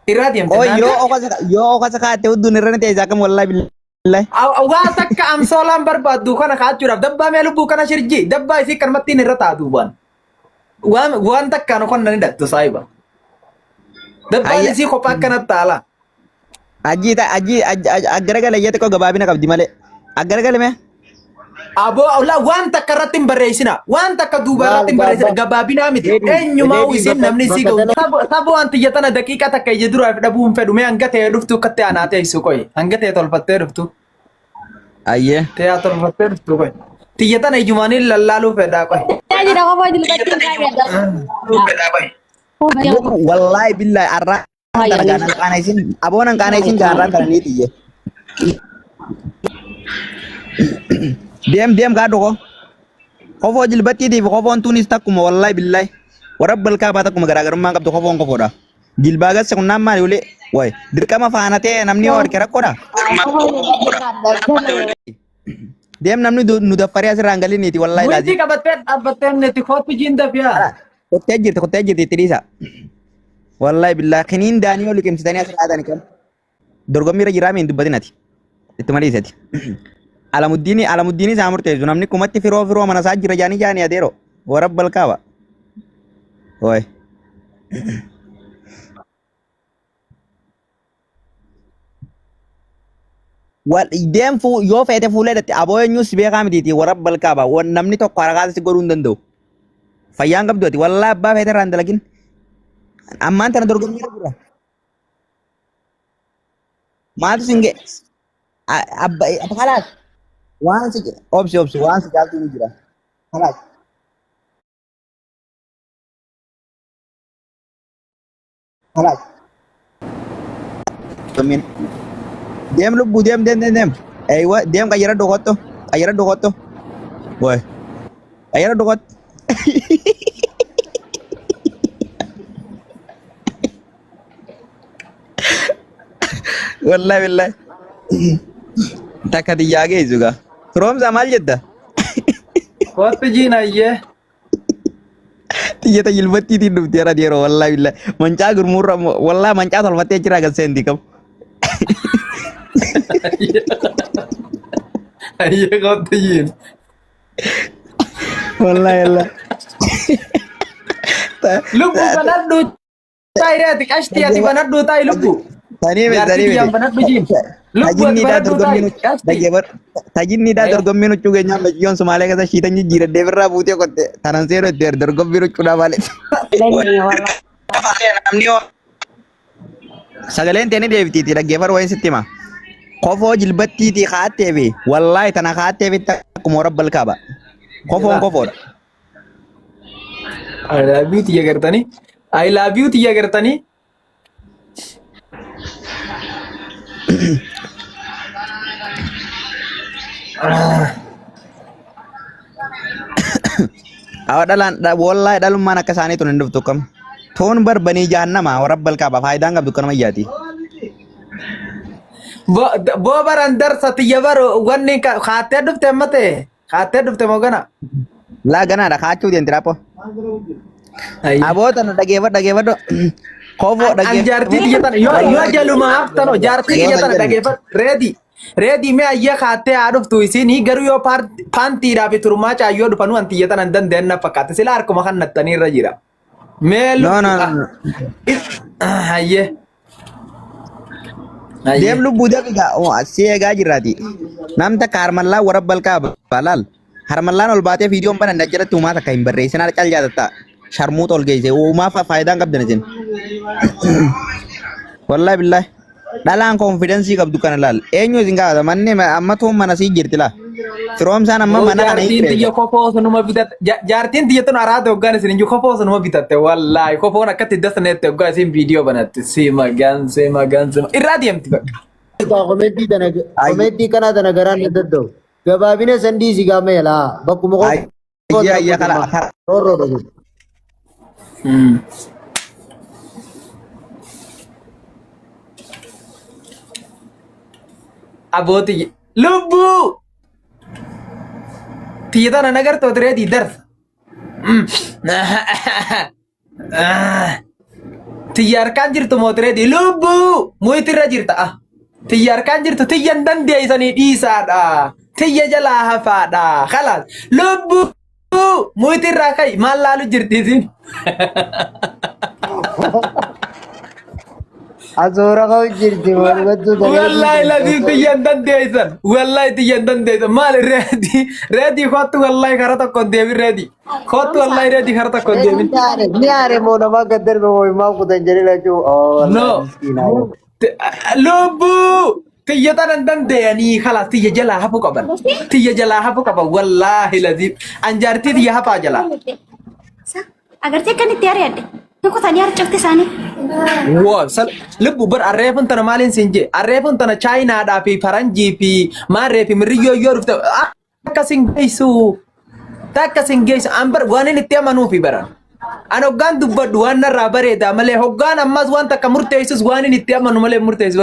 Irradiam Oh, tenante. yo oka saka te udun irrani te zakam wallahi billahi. Waa takka amsolan barbadu kana kaachuraaf dabbaa mee lubbuu kana shirji dabbaa isii kanmattiin irra taatu waan takka no kon nani dattu saahiba. Dabbaan Ayya isii kophaa akkanatti taala. aji aggaragale yete ko gababina qabdi male. Aggaragale me. Aboo waan takka irratti hin barreessina. Waan takka duuba Maal irratti hin barreessina. gaabba Gabaabinaa miti. reedi Eenyumaa reedi isin bakka namni isii bakka ga'u. tana Saba waan xiyyatana daqiiqa takka ija duraaf dhabuun fedhu mee hanga ta'e dhuftu kattee anaa teessu qoy. Hanga ta'e tolfattee dhuftu. Ayye. Ta'e tolfattee dhuftu qoy. Xiyyatana ijumaanii lallaaluu fedhaa qoy. Jadi dah kau jadi batin kaya. Wallahi billahi arra Ayya. darganan kana isin abonan kana isin garran kana ni tiye. Dem ga dogo. Kofo jilbatti di kofo tunis takuma wallahi billahi. Warabbal kaaba takuma garagarummaa qabdu kofo kofoda. Jilbagas kun namma yule way dirqama faanate namni warke rakkoda. Dem namni nu daffari asirraa galiniiti wallahi Wanti laazim. qabattee dhaabbattee netti kootu jiinda fiyaa. Kottee jirti tiriisa. Wallahi billahi kiniin daanii oli qimsitanii asirraa haadani kan. Dorgommiirra jiraa miin dubbatinati. Itti maliisati. Alamuddiini isaa murteessu namni kumatti firoo mana isaa jira jaanii adeero. Warabbal kaaba. Way. Deem yoo feete fuulee dhatti aboo eenyus beekaa mitiiti warabbal kaaba. Namni tokko harakaas si godhuu hin danda'u. Fayyaan qabdu ati wallaahi abbaa feete irraa hin dalagin. Ammaan tana dorgommiirra jira. Maaltu sin ga'e? Abba kalaas. Waan si obsi waan si jaaltu ni jira. Kalaas. Kalaas. Amin. Deem lubbu deem. Deem qayyara dokotto. Woy. Qayyara dokot. Wallahi billahi. Takka xiyyaa geessu gaa. Firoomsaa maal jetta? Kootu jiinayyee. Xiyyeeta jilbattiitiin dhuftee irra yeroo wallahi billahi. Mancaa gurmurra wallahi mancaa tolfattee jira kan seenti qabu. Ayyee kootu jiin. Wallahi wallahi. Lubbuu banadhu taayireeti qashtii ati banadhu taayi lubbuu. Tanii Jaartii biyyaan banadhu jiin. Lubbuu ati banadhu taayi qashtii. Tajinni daa dorgommiin huccuu keenyaan lachiyyoon Sumaalee keessa shiitan jijjiiradhee birraa fuutee qotte tanan seeroo itti dorgommiin huccuudhaa malee. Sagaleen teeni deebitiiti dhaggeeffar wayin sitti hima. Kofoo jilbattiitii kaa'attee fi wallaahi tana kaa'attee fi akkuma warabbal kaaba. Kofoon kofoodha. I love you tiyya gartanii. I love you tiyya gartanii. Awa dhalaan wallaahi dhalummaan akka isaanii tun hin dhuftu kam. Toon barbanii jahannama warabbal kaaba faayidaan qabdu kanuma iyyaati. Boo baran darsa tiyya baro wanni kaattee dhufte amma ta'e. Kaattee dhufte moo gana? Laa ganaadha kaachuu deemti raappo. Aboota na dhageeffadhu. Kofoo An jaartii tiyya tana yoo jaluma haftano jaartii tiyya tana dhageeffadhu. Reedi mee ayya kaattee haa dhuftu isin garuu yoo paantiidhaa fi turmaa caayyoo dhufanu an tiyya tana hin dandeenye na fakkaate sila harkuma kan nattanii irra jira. Mee No. Hayyee. Deem lubbuu daqiiqa si eegaa jirraati. Namta ka harmallaa warabbal kaaba laal. Harmallaan ol baatee viidiyoon banan jalatti uumaa takka hin barreessin haala cal jaatatta. Sharmuuta ol geesse uumaa faayidaan qabdan isin. Wallahi billahi. Dhalaan konfidensii qabdu kana laal. Eenyu isin gaafata manni amma tuun mana sii jirti laa. Firoomsaan amma mana kana hin Jaartiin tiyya kofoo sunuma bitatte. Jaartiin tiyya tun araata hoggaan isin iyyuu kofoo sunuma bitatte wallaahi kofoon akkatti dasaneette hoggaa isin viidiyoo banatte si magaan. Irraa deemti bakka. komeeddii kana tana garaan na dadda'u. Gabaabina sandii si gaama yaalaa bakkuma Ayya kala. roorroo dhabu. Abooti lubbuu tiyya tana nagartooti reedii darsa. Tiyyaar kan jirtu mootireeti lubbuu muyitirra jirta ah. Tiyyaar kan jirtu tiyyan dandeeysanii dhiisaadha. Tiyya jalaa hafaadha. Khalaas lubbuu muyitirraa kai maal laalu jirtiisin. Azoora kau jirti walumatu Wallahi lazim tiyyan dandeeysan. Wallahi tiyyan dandeeysan. Maal reedi kottu wallahi kara tokko deebi reedi. Kottu wallahi reedi kara tokko deebi. Ni are mo nama gadar mo imam kutan jadi laju. Oh No. Lubu. Tiyya tanan dandeeyanii khalas tiyya jalaa hafu qaban. Tiyya jalaa hafu qaban wallahi lazim. Anjaartii tiyya hafaa jalaa. Agartee kan itti ari'adde. Tokko tanii harcafte isaanii. Wow, lubbu bar arreefun tana maalin sinje? Arreefun tana Chaayinaadhaa fi Faranjii fi maarree fi mirriyyoo yoo dhufte akka singeessu. Takka singeessu an bar waan inni itti amanuufi baran. An hoggaan dubbadhu waan narraa bareeda malee hoggaan ammas waan takka murteessus waan inni itti amanu malee murteessu.